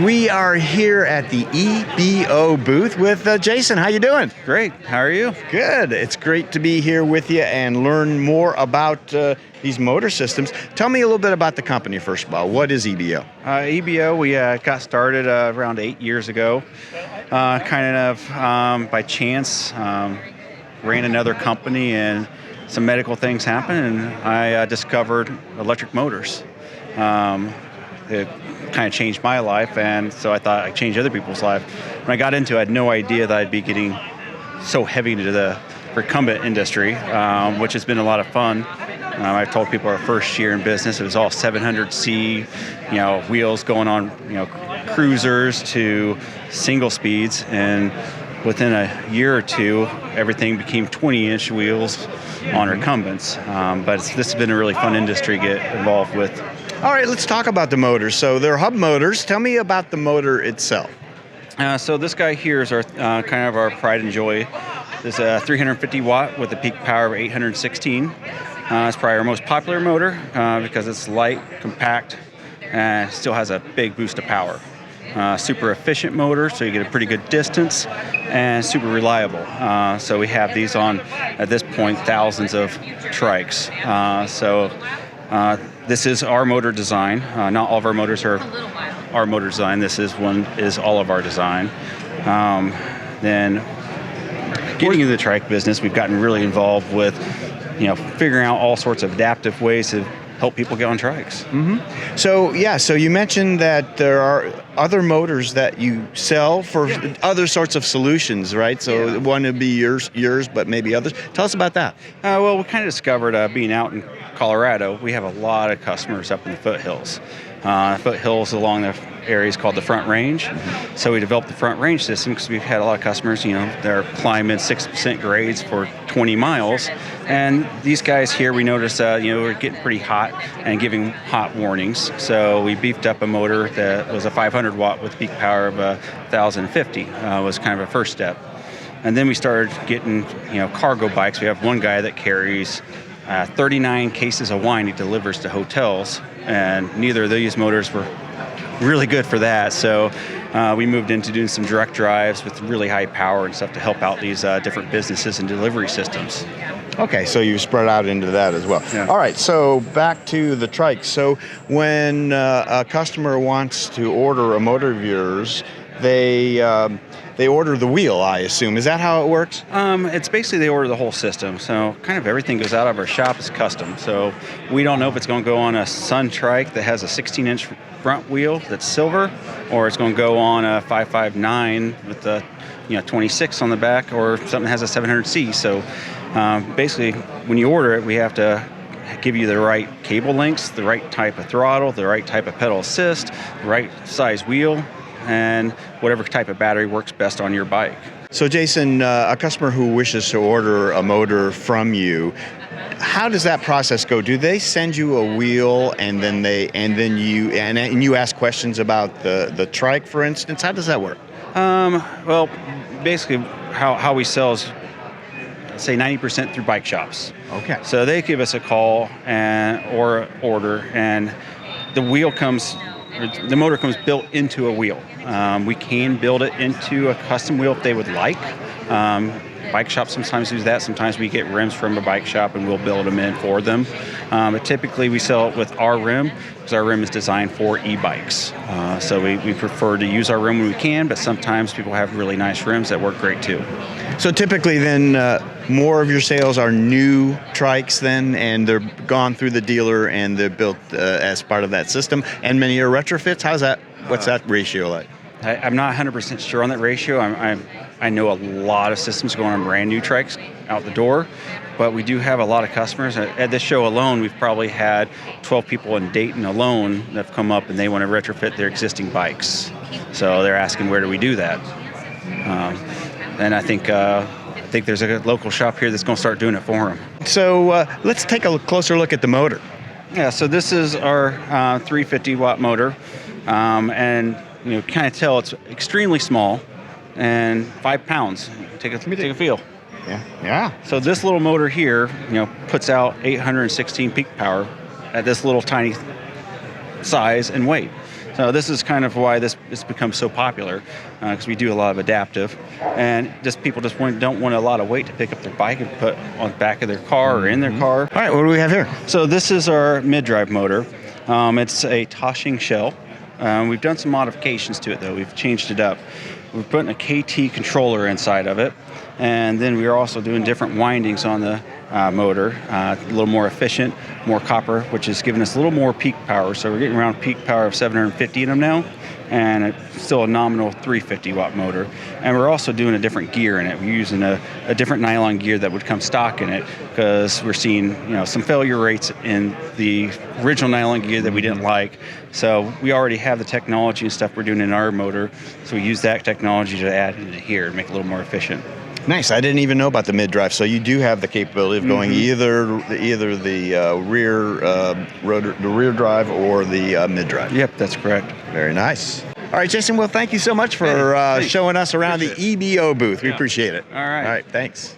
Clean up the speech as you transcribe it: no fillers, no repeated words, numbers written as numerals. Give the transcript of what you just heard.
We are here at the EBO booth with Jason. How you doing? Great. How are you? Good. It's great to be here with you and learn more about these motor systems. Tell me a little bit about the company, first of all. What is EBO? EBO, we got started around 8 years ago, by chance. Ran another company and some medical things happened, and I discovered electric motors. It kind of changed my life, and so I thought I'd change other people's lives. When I got into it, I had no idea that I'd be getting so heavy into the recumbent industry, which has been a lot of fun. I told people our first year in business, it was all 700C, wheels going on, cruisers to single speeds, and within a year or two, everything became 20-inch wheels on recumbents. But this has been a really fun industry to get involved with. All right, let's talk about the motors. So they're hub motors. Tell me about the motor itself. So this guy here is our kind of our pride and joy. This is a 350 watt with a peak power of 816. It's probably our most popular motor because it's light, compact, and still has a big boost of power. Super efficient motor, so you get a pretty good distance, and super reliable. So we have these on, at this point, thousands of trikes. This is our motor design. Not all of our motors are our motor design. This is all of our design. Then getting into the trike business, we've gotten really involved with, figuring out all sorts of adaptive ways to help people get on trikes. Mm-hmm. So you mentioned that there are other motors that you sell for other sorts of solutions, right? So one would be yours, but maybe others. Tell us about that. Well, we kind of discovered being out in Colorado, we have a lot of customers up in the foothills. Foothills along the areas called the Front Range. So we developed the Front Range system because we've had a lot of customers, they're climbing 6% grades for 20 miles. And these guys here, we noticed, we're getting pretty hot and giving hot warnings. So we beefed up a motor that was a 500 watt with peak power of 1,050. Was kind of a first step. And then we started getting, cargo bikes. We have one guy that carries 39 cases of wine he delivers to hotels, and neither of these motors were really good for that. So we moved into doing some direct drives with really high power and stuff to help out these different businesses and delivery systems. Okay, so you spread out into that as well. Yeah. All right, so back to the trike. So when a customer wants to order a motor of yours, they order the wheel, I assume. Is that how it works? It's basically they order the whole system. So kind of everything goes out of our shop is custom. So we don't know if it's going to go on a Sun trike that has a 16-inch front wheel that's silver, or it's going to go on a 559 with the 26 on the back, or something that has a 700C. So basically, when you order it, we have to give you the right cable lengths, the right type of throttle, the right type of pedal assist, the right size wheel, and whatever type of battery works best on your bike. So Jason, a customer who wishes to order a motor from you, how does that process go? Do they send you a wheel and then you ask questions about the trike, for instance? How does that work? Well, basically how we sell is, say, 90% through bike shops. Okay. So they give us a call or order, and the motor comes built into a wheel. We can build it into a custom wheel if they would like. Bike shops sometimes do that. Sometimes we get rims from a bike shop and we'll build them in for them. But typically we sell it with our rim because our rim is designed for e-bikes. So we prefer to use our rim when we can, but sometimes people have really nice rims that work great too. So typically then more of your sales are new trikes then, and they're gone through the dealer and they're built as part of that system, and many are retrofits? What's that ratio like? I'm not 100% sure on that ratio. I know a lot of systems going on brand new trikes out the door, but we do have a lot of customers. At this show alone, we've probably had 12 people in Dayton alone that have come up and they want to retrofit their existing bikes. So they're asking, where do we do that? And I think there's a local shop here that's going to start doing it for them. So let's take a closer look at the motor. Yeah, so this is our 350 watt motor, and kind of tell it's extremely small and 5 pounds. Take a feel. Yeah. So this little motor here, puts out 816 peak power at this little tiny size and weight. So this is kind of why this has become so popular, because we do a lot of adaptive, and people just don't want a lot of weight to pick up their bike and put on the back of their car or in their car. All right, what do we have here? So this is our mid-drive motor. It's a toshing shell. We've done some modifications to it though. We've changed it up. We're putting a KT controller inside of it, and then we're also doing different windings on the motor, a little more efficient, more copper, which is giving us a little more peak power. So we're getting around peak power of 750 in them now, and it's still a nominal 350 watt motor. And we're also doing a different gear in it. We're using a different nylon gear that would come stock in it, because we're seeing some failure rates in the original nylon gear that we didn't like. So we already have the technology and stuff we're doing in our motor, so we use that technology to add into here to make it a little more efficient. Nice. I didn't even know about the mid-drive. So you do have the capability of going either the rear drive or the mid-drive. Yep, that's correct. Very nice. All right, Jason. Well, thank you so much for showing us around the EBO booth. We appreciate it. All right. All right. Thanks.